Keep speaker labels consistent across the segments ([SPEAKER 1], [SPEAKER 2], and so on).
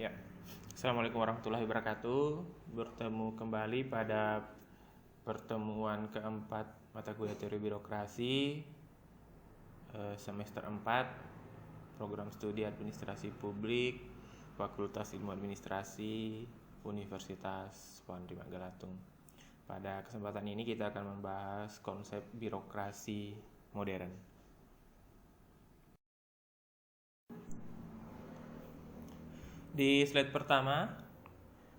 [SPEAKER 1] Ya, Assalamualaikum warahmatullahi wabarakatuh. Bertemu kembali pada pertemuan keempat mata kuliah teori birokrasi semester 4 program studi administrasi publik Fakultas Ilmu Administrasi Universitas Pondri Magalatung. Pada kesempatan ini kita akan membahas konsep birokrasi modern. Di slide pertama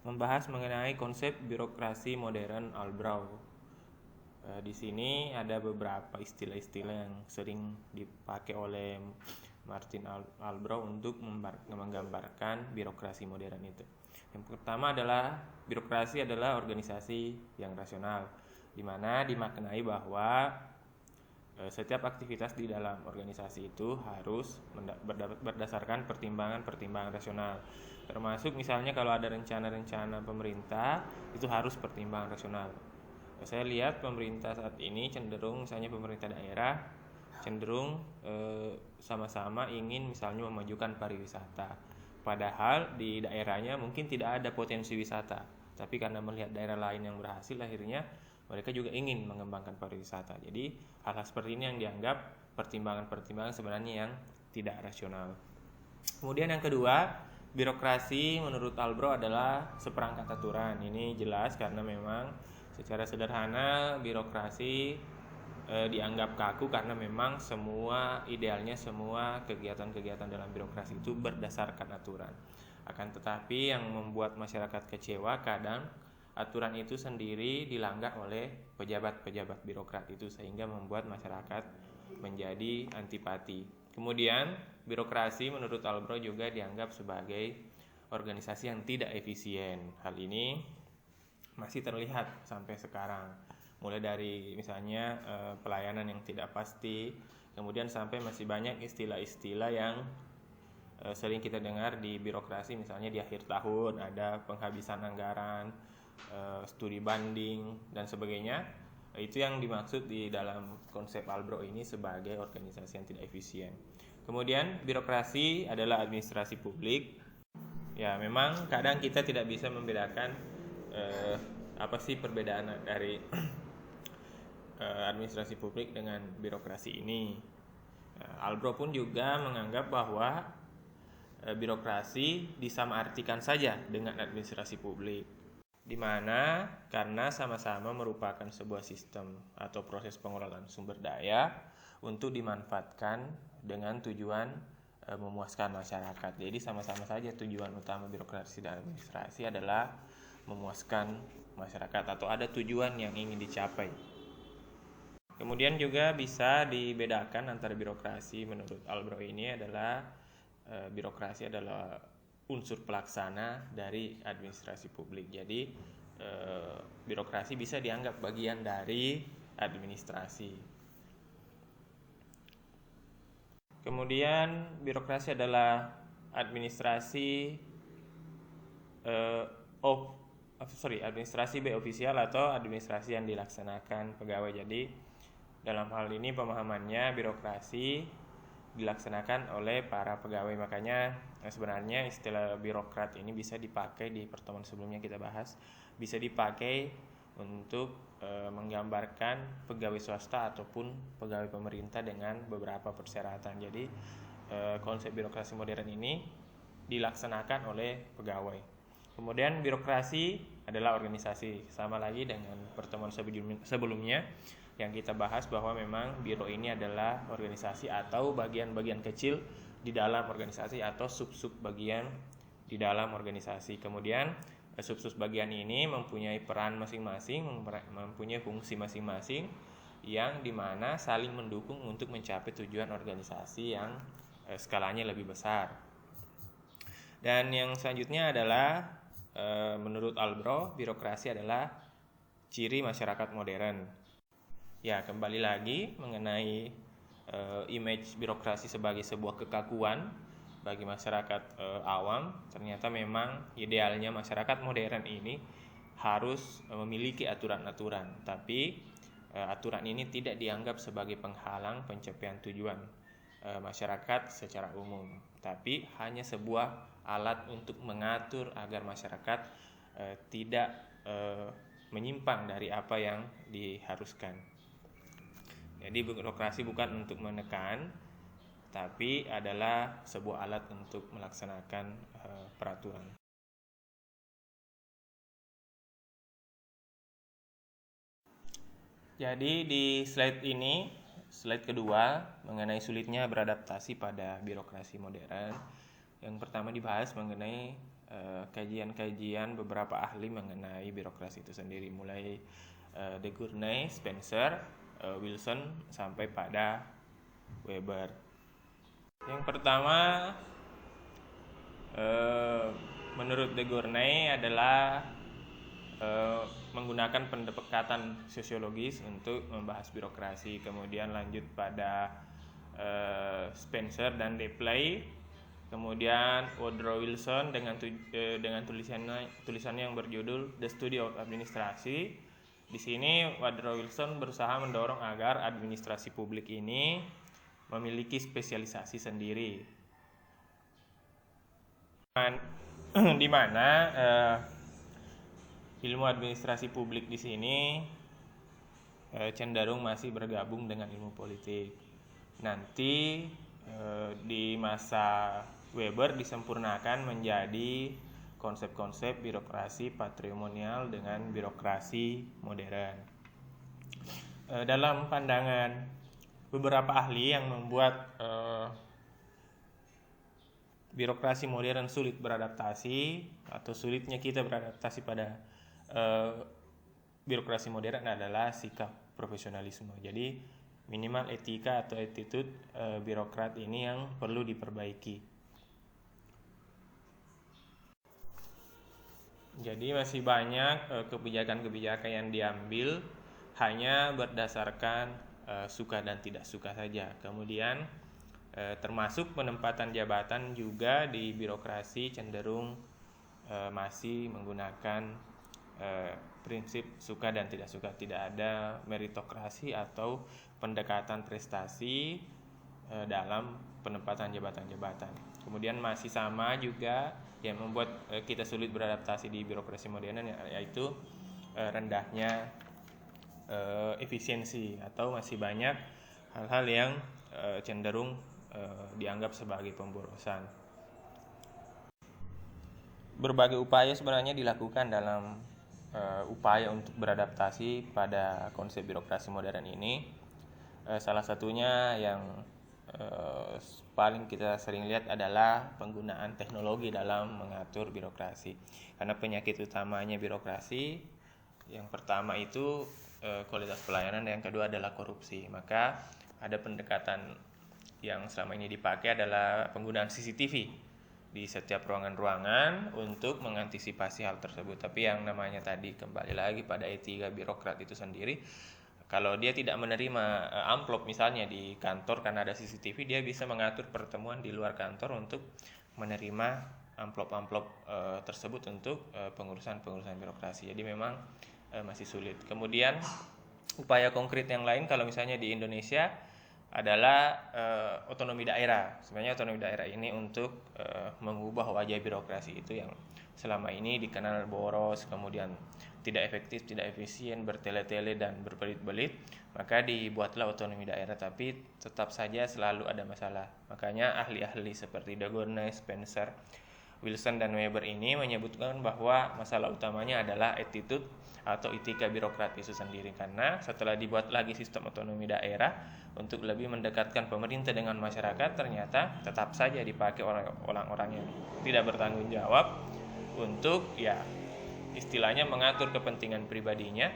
[SPEAKER 1] membahas mengenai konsep birokrasi modern Albrow. Di sini ada beberapa istilah-istilah yang sering dipakai oleh Martin Albrow untuk menggambarkan birokrasi modern itu. Yang pertama adalah birokrasi adalah organisasi yang rasional, di mana dimaknai bahwa setiap aktivitas di dalam organisasi itu harus berdasarkan pertimbangan-pertimbangan rasional. Termasuk misalnya kalau ada rencana-rencana pemerintah, itu harus pertimbangan rasional. Saya lihat pemerintah saat ini cenderung, misalnya pemerintah daerah cenderung sama-sama ingin misalnya memajukan pariwisata. Padahal di daerahnya mungkin tidak ada potensi wisata, tapi karena melihat daerah lain yang berhasil, akhirnya mereka juga ingin mengembangkan pariwisata. Jadi hal-hal seperti ini yang dianggap pertimbangan-pertimbangan sebenarnya yang tidak rasional. Kemudian yang kedua, birokrasi menurut Albrow adalah seperangkat aturan. Ini jelas karena memang secara sederhana birokrasi dianggap kaku karena memang idealnya semua kegiatan-kegiatan dalam birokrasi itu berdasarkan aturan. Akan tetapi yang membuat masyarakat kecewa kadang aturan itu sendiri dilanggar oleh pejabat-pejabat birokrat itu, sehingga membuat masyarakat menjadi antipati. Kemudian birokrasi menurut Albrow juga dianggap sebagai organisasi yang tidak efisien. Hal ini masih terlihat sampai sekarang, mulai dari misalnya pelayanan yang tidak pasti, kemudian sampai masih banyak istilah-istilah yang sering kita dengar di birokrasi, misalnya di akhir tahun ada penghabisan anggaran, studi banding dan sebagainya. Itu yang dimaksud di dalam konsep Albrow ini sebagai organisasi yang tidak efisien. Kemudian birokrasi adalah administrasi publik. Ya, memang kadang kita tidak bisa membedakan apa sih perbedaan dari administrasi publik dengan birokrasi ini. Albrow pun juga menganggap bahwa birokrasi disamaartikan saja dengan administrasi publik, di mana karena sama-sama merupakan sebuah sistem atau proses pengelolaan sumber daya untuk dimanfaatkan dengan tujuan memuaskan masyarakat. Jadi sama-sama saja tujuan utama birokrasi dan administrasi adalah memuaskan masyarakat atau ada tujuan yang ingin dicapai. Kemudian juga bisa dibedakan antara birokrasi menurut Albrow ini adalah birokrasi adalah unsur pelaksana dari administrasi publik. Jadi birokrasi bisa dianggap bagian dari administrasi. Kemudian birokrasi adalah administrasi administrasi B ofisial atau administrasi yang dilaksanakan pegawai. Jadi dalam hal ini pemahamannya birokrasi dilaksanakan oleh para pegawai. Makanya sebenarnya istilah birokrat ini bisa dipakai, di pertemuan sebelumnya kita bahas, bisa dipakai untuk menggambarkan pegawai swasta ataupun pegawai pemerintah dengan beberapa persyaratan. Jadi konsep birokrasi modern ini dilaksanakan oleh pegawai. Kemudian birokrasi adalah organisasi, sama lagi dengan pertemuan sebelumnya yang kita bahas bahwa memang biro ini adalah organisasi atau bagian-bagian kecil di dalam organisasi atau sub-sub bagian di dalam organisasi. Kemudian sub-sub bagian ini mempunyai peran masing-masing, mempunyai fungsi masing-masing yang dimana saling mendukung untuk mencapai tujuan organisasi yang skalanya lebih besar. Dan yang selanjutnya adalah menurut Albrow, birokrasi adalah ciri masyarakat modern. Ya, kembali lagi mengenai image birokrasi sebagai sebuah kekakuan bagi masyarakat awam. Ternyata memang idealnya masyarakat modern ini harus memiliki aturan-aturan, tapi aturan ini tidak dianggap sebagai penghalang pencapaian tujuan masyarakat secara umum. tapi hanya sebuah alat untuk mengatur agar masyarakat tidak menyimpang dari apa yang diharuskan. Jadi birokrasi bukan untuk menekan, tapi adalah sebuah alat untuk melaksanakan peraturan. Jadi di slide ini, slide kedua mengenai sulitnya beradaptasi pada birokrasi modern. Yang pertama dibahas mengenai kajian-kajian beberapa ahli mengenai birokrasi itu sendiri, mulai De Gournay, Spencer, Wilson sampai pada Weber. Yang pertama menurut De Gournay adalah menggunakan pendekatan sosiologis untuk membahas birokrasi. Kemudian lanjut pada Spencer dan Depleay. Kemudian Woodrow Wilson dengan tulisannya yang berjudul The Study of Administrasi. Di sini Woodrow Wilson berusaha mendorong agar administrasi publik ini memiliki spesialisasi sendiri, di mana ilmu administrasi publik di sini cenderung masih bergabung dengan ilmu politik. Nanti di masa Weber disempurnakan menjadi konsep-konsep birokrasi patrimonial dengan birokrasi modern. Dalam pandangan beberapa ahli yang membuat birokrasi modern sulit beradaptasi atau sulitnya kita beradaptasi pada birokrasi modern adalah sikap profesionalisme. Jadi minimal etika atau attitude birokrat ini yang perlu diperbaiki. Jadi masih banyak kebijakan-kebijakan yang diambil hanya berdasarkan suka dan tidak suka saja. Kemudian termasuk penempatan jabatan juga di birokrasi cenderung masih menggunakan prinsip suka dan tidak suka. Tidak ada meritokrasi atau pendekatan prestasi dalam penempatan jabatan-jabatan. Kemudian masih sama juga yang membuat kita sulit beradaptasi di birokrasi modern, yaitu rendahnya efisiensi atau masih banyak hal-hal yang cenderung dianggap sebagai pemborosan. Berbagai upaya sebenarnya dilakukan dalam upaya untuk beradaptasi pada konsep birokrasi modern ini. Salah satunya yang paling kita sering lihat adalah penggunaan teknologi dalam mengatur birokrasi. Karena penyakit utamanya birokrasi, yang pertama itu kualitas pelayanan, yang kedua adalah korupsi. Maka ada pendekatan yang selama ini dipakai adalah penggunaan CCTV di setiap ruangan-ruangan untuk mengantisipasi hal tersebut. Tapi yang namanya tadi kembali lagi pada etika birokrat itu sendiri, kalau dia tidak menerima amplop misalnya di kantor karena ada CCTV, dia bisa mengatur pertemuan di luar kantor untuk menerima amplop-amplop tersebut untuk pengurusan-pengurusan birokrasi. Jadi memang masih sulit. Kemudian upaya konkret yang lain kalau misalnya di Indonesia adalah otonomi daerah. Sebenarnya otonomi daerah ini untuk mengubah wajah birokrasi itu yang selama ini dikenal boros, kemudian tidak efektif, tidak efisien, bertele-tele dan berbelit-belit. Maka dibuatlah otonomi daerah, tapi tetap saja selalu ada masalah. Makanya ahli-ahli seperti De Gournay, Spencer, Wilson dan Weber ini menyebutkan bahwa masalah utamanya adalah attitude atau etika birokrat itu sendiri. Karena setelah dibuat lagi sistem otonomi daerah untuk lebih mendekatkan pemerintah dengan masyarakat, ternyata tetap saja dipakai orang-orang yang tidak bertanggung jawab untuk istilahnya mengatur kepentingan pribadinya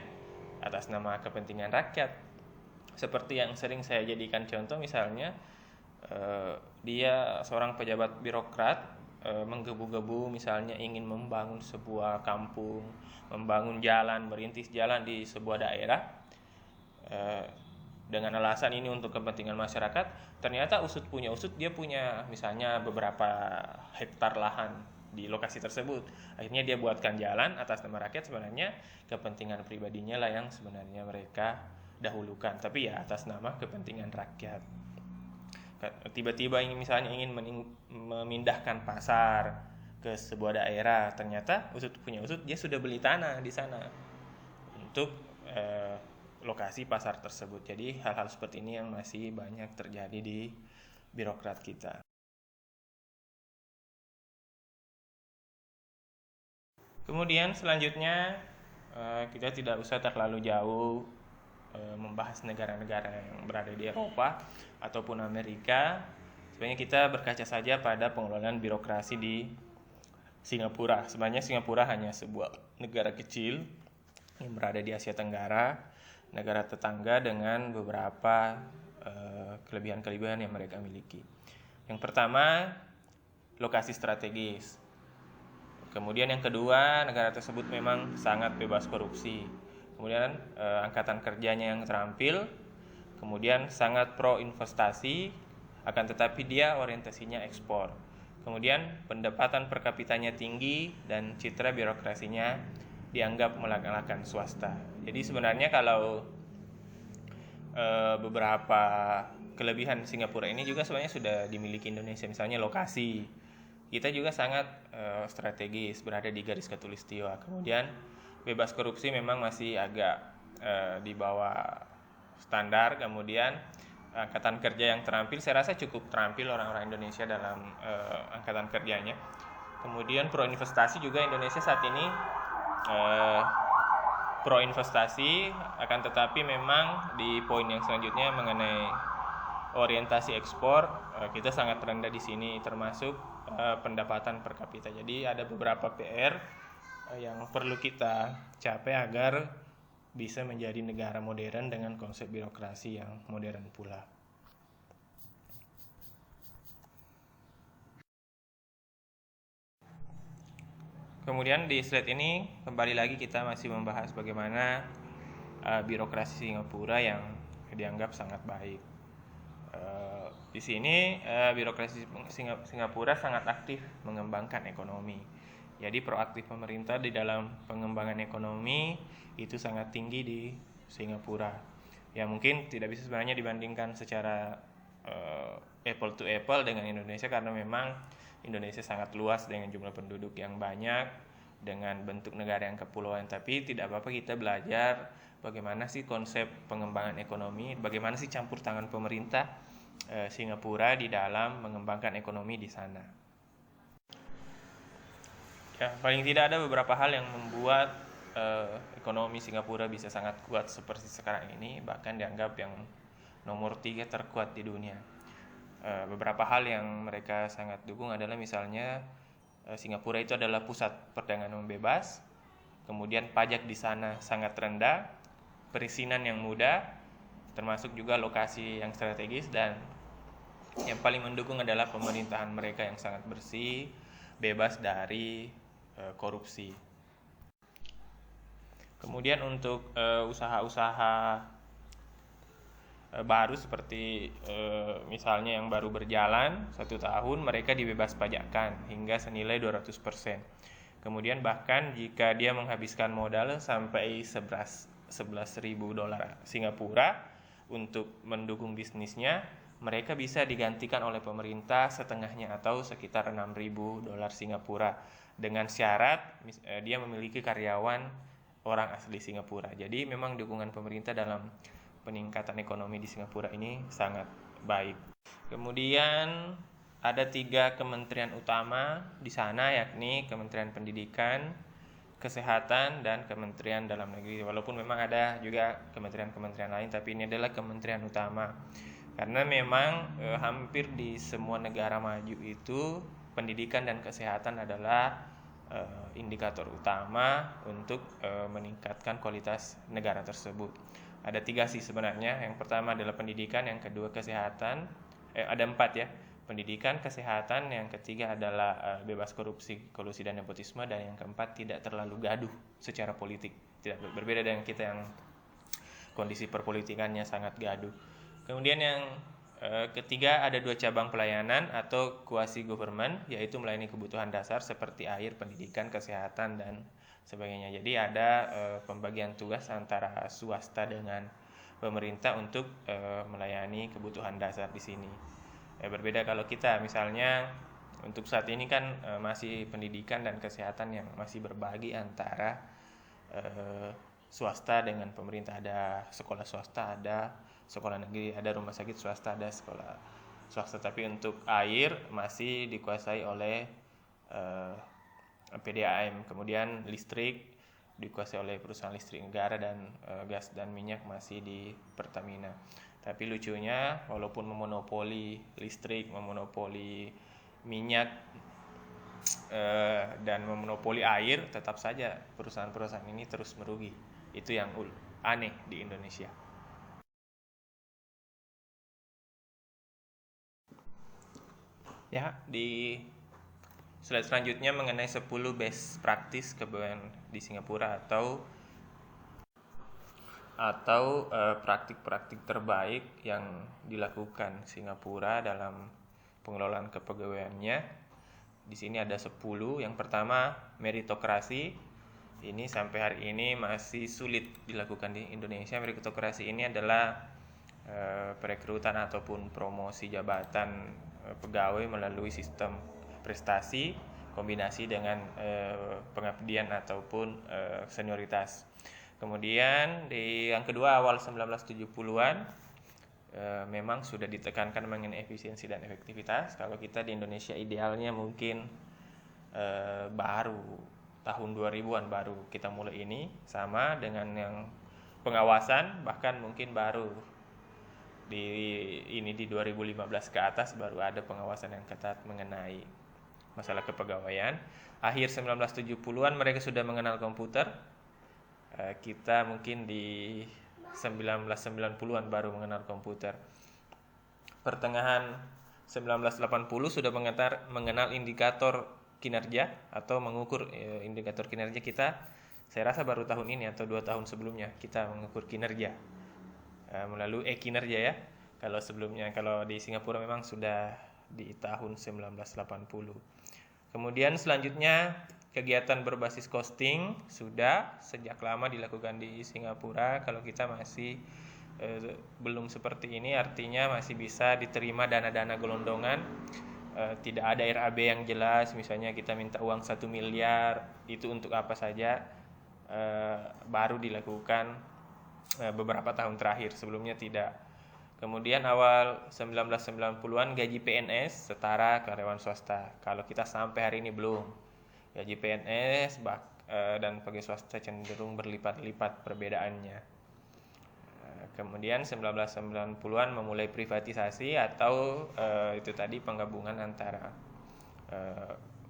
[SPEAKER 1] atas nama kepentingan rakyat. Seperti yang sering saya jadikan contoh, misalnya dia seorang pejabat birokrat menggebu-gebu misalnya ingin membangun sebuah kampung, membangun jalan, merintis jalan di sebuah daerah dengan alasan ini untuk kepentingan masyarakat. Ternyata dia punya misalnya beberapa hektar lahan di lokasi tersebut. Akhirnya dia buatkan jalan atas nama rakyat, sebenarnya kepentingan pribadinya lah yang sebenarnya mereka dahulukan, tapi atas nama kepentingan rakyat. tiba-tiba ingin memindahkan pasar ke sebuah daerah, ternyata punya usut dia sudah beli tanah di sana untuk lokasi pasar tersebut. Jadi hal-hal seperti ini yang masih banyak terjadi di birokrat kita. Kemudian selanjutnya kita tidak usah terlalu jauh membahas negara-negara yang berada di Eropa ataupun Amerika. Sebenarnya kita berkaca saja pada pengelolaan birokrasi di Singapura. Sebenarnya Singapura hanya sebuah negara kecil yang berada di Asia Tenggara, negara tetangga dengan beberapa kelebihan-kelebihan yang mereka miliki. Yang pertama, lokasi strategis. Kemudian yang kedua, negara tersebut memang sangat bebas korupsi. Kemudian angkatan kerjanya yang terampil. Kemudian sangat pro investasi, akan tetapi dia orientasinya ekspor. Kemudian pendapatan per kapitanya tinggi dan citra birokrasinya dianggap mengalahkan swasta. Jadi sebenarnya kalau beberapa kelebihan Singapura ini juga sebenarnya sudah dimiliki Indonesia. Misalnya lokasi, kita juga sangat strategis, berada di garis khatulistiwa. Kemudian bebas korupsi memang masih agak di bawah standar. Kemudian angkatan kerja yang terampil, saya rasa cukup terampil orang-orang Indonesia dalam angkatan kerjanya. Kemudian pro investasi juga, Indonesia saat ini pro investasi, akan tetapi memang di poin yang selanjutnya mengenai orientasi ekspor, kita sangat rendah di sini, termasuk pendapatan per kapita. Jadi ada beberapa PR yang perlu kita capai agar bisa menjadi negara modern dengan konsep birokrasi yang modern pula. Kemudian di slide ini kembali lagi kita masih membahas bagaimana birokrasi Singapura yang dianggap sangat baik. Di sini birokrasi Singapura sangat aktif mengembangkan ekonomi. Jadi proaktif pemerintah di dalam pengembangan ekonomi itu sangat tinggi di Singapura. Ya mungkin tidak bisa sebenarnya dibandingkan secara apple to apple dengan Indonesia, karena memang Indonesia sangat luas dengan jumlah penduduk yang banyak, dengan bentuk negara yang kepulauan. Tapi tidak apa-apa kita belajar bagaimana sih konsep pengembangan ekonomi, bagaimana sih campur tangan pemerintah Singapura di dalam mengembangkan ekonomi di sana. Ya, paling tidak ada beberapa hal yang membuat ekonomi Singapura bisa sangat kuat seperti sekarang ini, bahkan dianggap yang nomor 3 terkuat di dunia. Beberapa hal yang mereka sangat dukung adalah misalnya Singapura itu adalah pusat perdagangan bebas, kemudian pajak di sana sangat rendah, perizinan yang mudah, termasuk juga lokasi yang strategis, dan yang paling mendukung adalah pemerintahan mereka yang sangat bersih, bebas dari korupsi. Kemudian untuk usaha-usaha baru seperti misalnya yang baru berjalan 1 tahun, mereka dibebas pajakkan hingga senilai 200%. Kemudian bahkan jika dia menghabiskan modal sampai 11.000 dolar Singapura untuk mendukung bisnisnya, mereka bisa digantikan oleh pemerintah setengahnya atau sekitar 6.000 dolar Singapura, dengan syarat dia memiliki karyawan orang asli Singapura. Jadi memang dukungan pemerintah dalam peningkatan ekonomi di Singapura ini sangat baik. Kemudian ada 3 kementerian utama di sana, yakni Kementerian Pendidikan, Kesehatan, dan Kementerian Dalam Negeri. Walaupun memang ada juga kementerian-kementerian lain, tapi ini adalah kementerian utama. Karena memang hampir di semua negara maju itu pendidikan dan kesehatan adalah indikator utama untuk meningkatkan kualitas negara tersebut. Ada 3 sih sebenarnya. Yang pertama adalah pendidikan, yang kedua kesehatan. Ada 4 ya. Pendidikan, kesehatan, yang ketiga adalah bebas korupsi, kolusi, dan nepotisme, dan yang keempat tidak terlalu gaduh secara politik. Tidak berbeda dengan kita yang kondisi perpolitikannya sangat gaduh. Kemudian yang ketiga ada 2 cabang pelayanan atau quasi government, yaitu melayani kebutuhan dasar seperti air, pendidikan, kesehatan, dan sebagainya. Jadi ada pembagian tugas antara swasta dengan pemerintah untuk melayani kebutuhan dasar di sini. Berbeda kalau kita misalnya untuk saat ini kan masih pendidikan dan kesehatan yang masih berbagi antara swasta dengan pemerintah. Ada sekolah swasta, ada sekolah negeri, ada rumah sakit swasta, ada sekolah swasta. Tapi untuk air masih dikuasai oleh PDAM. Kemudian listrik dikuasai oleh perusahaan listrik negara, dan gas dan minyak masih di Pertamina. Tapi lucunya, walaupun memonopoli listrik, memonopoli minyak, dan memonopoli air, tetap saja perusahaan-perusahaan ini terus merugi. Itu yang aneh di Indonesia. Ya, di slide selanjutnya mengenai 10 best practice kebudayaan di Singapura atau praktik-praktik terbaik yang dilakukan Singapura dalam pengelolaan kepegawaiannya. Di sini ada 10. Yang pertama, meritokrasi. Ini sampai hari ini masih sulit dilakukan di Indonesia. Meritokrasi ini adalah perekrutan ataupun promosi jabatan pegawai melalui sistem prestasi kombinasi dengan pengabdian ataupun senioritas. Kemudian di yang kedua, awal 1970-an memang sudah ditekankan mengenai efisiensi dan efektivitas. Kalau kita di Indonesia idealnya mungkin baru tahun 2000-an baru kita mulai ini, sama dengan yang pengawasan, bahkan mungkin baru di 2015 ke atas baru ada pengawasan yang ketat mengenai masalah kepegawaian. Akhir 1970-an mereka sudah mengenal komputer. Kita mungkin di 1990-an baru mengenal komputer. Pertengahan 1980 sudah mengenal indikator kinerja atau mengukur indikator kinerja kita. Saya rasa baru tahun ini atau 2 tahun sebelumnya kita mengukur kinerja melalui kinerja ya. Kalau sebelumnya, kalau di Singapura memang sudah di tahun 1980. Kemudian selanjutnya, kegiatan berbasis costing sudah sejak lama dilakukan di Singapura. Kalau kita masih belum seperti ini, artinya masih bisa diterima dana-dana gelondongan. Tidak ada RAB yang jelas, misalnya kita minta uang 1 miliar, itu untuk apa saja, baru dilakukan beberapa tahun terakhir, sebelumnya tidak. Kemudian awal 1990-an gaji PNS setara karyawan swasta. Kalau kita sampai hari ini belum. Gaji PNS dan pegawai swasta cenderung berlipat-lipat perbedaannya. Kemudian 1990-an memulai privatisasi atau itu tadi penggabungan antara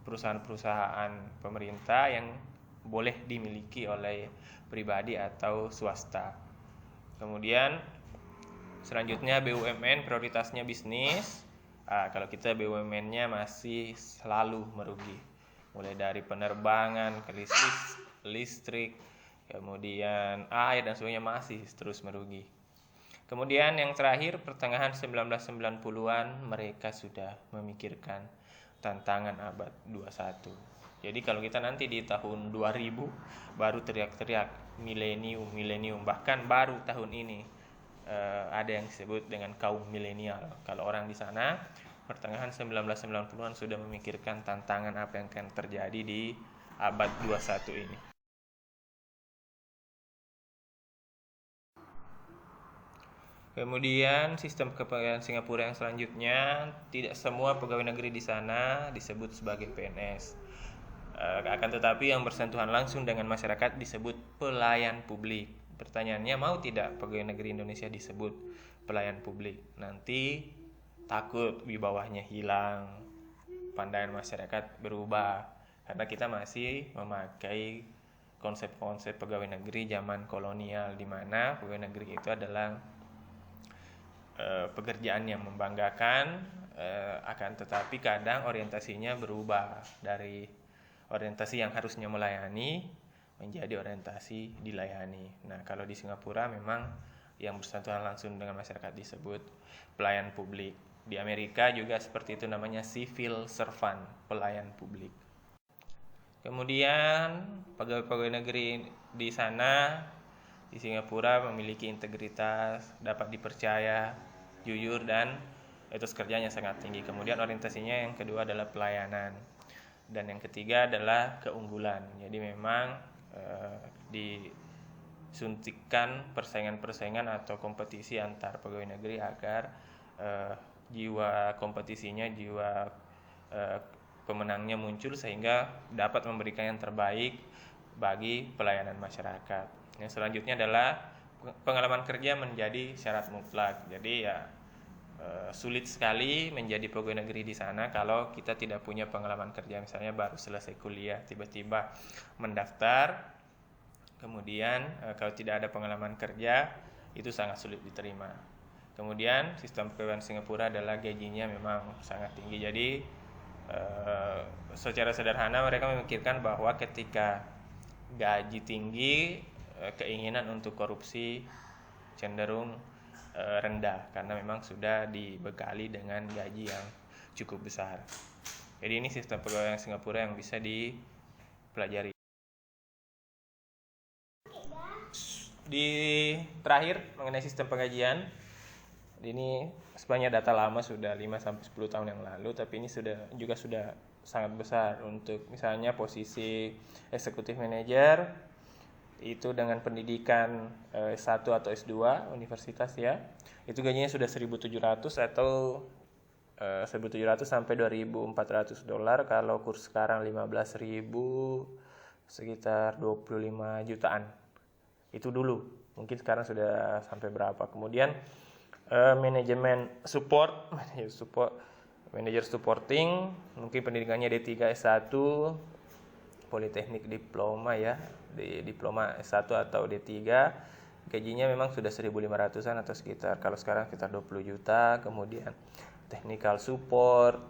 [SPEAKER 1] perusahaan-perusahaan pemerintah yang boleh dimiliki oleh pribadi atau swasta. Kemudian selanjutnya BUMN, prioritasnya bisnis. Kalau kita BUMN-nya masih selalu merugi. Mulai dari penerbangan ke listrik, kemudian air dan sebagainya masih terus merugi. Kemudian yang terakhir, pertengahan 1990-an mereka sudah memikirkan tantangan abad 21. Jadi kalau kita nanti di tahun 2000 baru teriak-teriak milenium, bahkan baru tahun ini ada yang disebut dengan kaum milenial. Kalau orang di sana pertengahan 1990-an sudah memikirkan tantangan apa yang akan terjadi di abad 21 ini. Kemudian sistem kepegawaian Singapura yang selanjutnya, tidak semua pegawai negeri di sana disebut sebagai PNS. Akan tetapi yang bersentuhan langsung dengan masyarakat disebut pelayan publik. Pertanyaannya, mau tidak pegawai negeri Indonesia disebut pelayan publik? Nanti takut wibawanya hilang, pandangan masyarakat berubah, karena kita masih memakai konsep-konsep pegawai negeri zaman kolonial, di mana pegawai negeri itu adalah pekerjaan yang membanggakan, akan tetapi kadang orientasinya berubah dari orientasi yang harusnya melayani menjadi orientasi dilayani. Nah, kalau di Singapura memang yang bersentuhan langsung dengan masyarakat disebut pelayan publik. Di Amerika juga seperti itu, namanya civil servant, pelayan publik. Kemudian pegawai-pegawai negeri di sana di Singapura memiliki integritas, dapat dipercaya, jujur dan etos kerjanya sangat tinggi. Kemudian orientasinya yang kedua adalah pelayanan, dan yang ketiga adalah keunggulan. Jadi memang disuntikkan persaingan atau kompetisi antar pegawai negeri agar jiwa kompetisinya, jiwa pemenangnya muncul sehingga dapat memberikan yang terbaik bagi pelayanan masyarakat. Yang selanjutnya adalah pengalaman kerja menjadi syarat mutlak. Jadi ya sulit sekali menjadi pegawai negeri di sana kalau kita tidak punya pengalaman kerja. Misalnya baru selesai kuliah tiba-tiba mendaftar, kemudian kalau tidak ada pengalaman kerja itu sangat sulit diterima. Kemudian sistem kepegawaian Singapura adalah gajinya memang sangat tinggi. Jadi secara sederhana mereka memikirkan bahwa ketika gaji tinggi, keinginan untuk korupsi cenderung rendah karena memang sudah dibekali dengan gaji yang cukup besar. Jadi ini sistem pegawai Singapura yang bisa dipelajari. Di terakhir mengenai sistem penggajian, ini sebenarnya data lama, sudah 5-10 tahun yang lalu, tapi ini sudah sangat besar. Untuk misalnya posisi eksekutif manajer itu dengan pendidikan S1 atau S2 universitas ya, itu gajinya sudah 1.700 atau 1.700 sampai 2.400 dolar. Kalau kurs sekarang 15.000, sekitar 25 jutaan. Itu dulu, mungkin sekarang sudah sampai berapa. Kemudian manajemen support, manager supporting, mungkin pendidikannya D3 S1, politeknik diploma ya, di diploma S1 atau D3, gajinya memang sudah 1.500-an atau sekitar, kalau sekarang sekitar 20 juta. Kemudian technical support,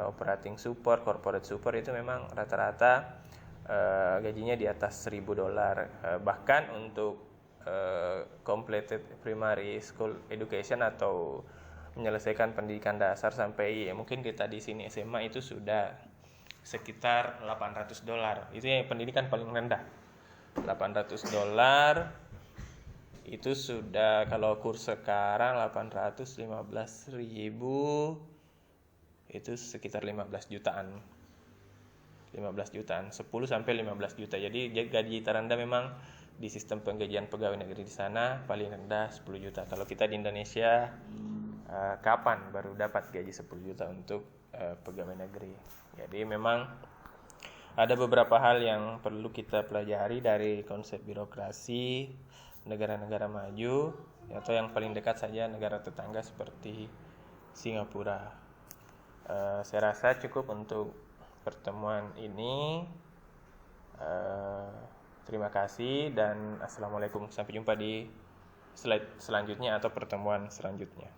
[SPEAKER 1] operating support, corporate support itu memang rata-rata gajinya di atas 1.000 dolar. Bahkan untuk completed primary school education atau menyelesaikan pendidikan dasar sampai mungkin kita di sini SMA itu sudah sekitar 800 dolar. Itu yang pendidikan paling rendah. 800 dolar itu sudah, kalau kurs sekarang 815.000 itu sekitar 15 jutaan. 15 jutaan, 10 sampai 15 juta. Jadi gaji terendah memang di sistem penggajian pegawai negeri di sana paling rendah 10 juta. Kalau kita di Indonesia kapan baru dapat gaji 10 juta untuk pegawai negeri. Jadi memang ada beberapa hal yang perlu kita pelajari dari konsep birokrasi negara-negara maju, atau yang paling dekat saja negara tetangga seperti Singapura. Saya rasa cukup untuk pertemuan ini. Terima kasih dan assalamualaikum. Sampai jumpa di slide selanjutnya atau pertemuan selanjutnya.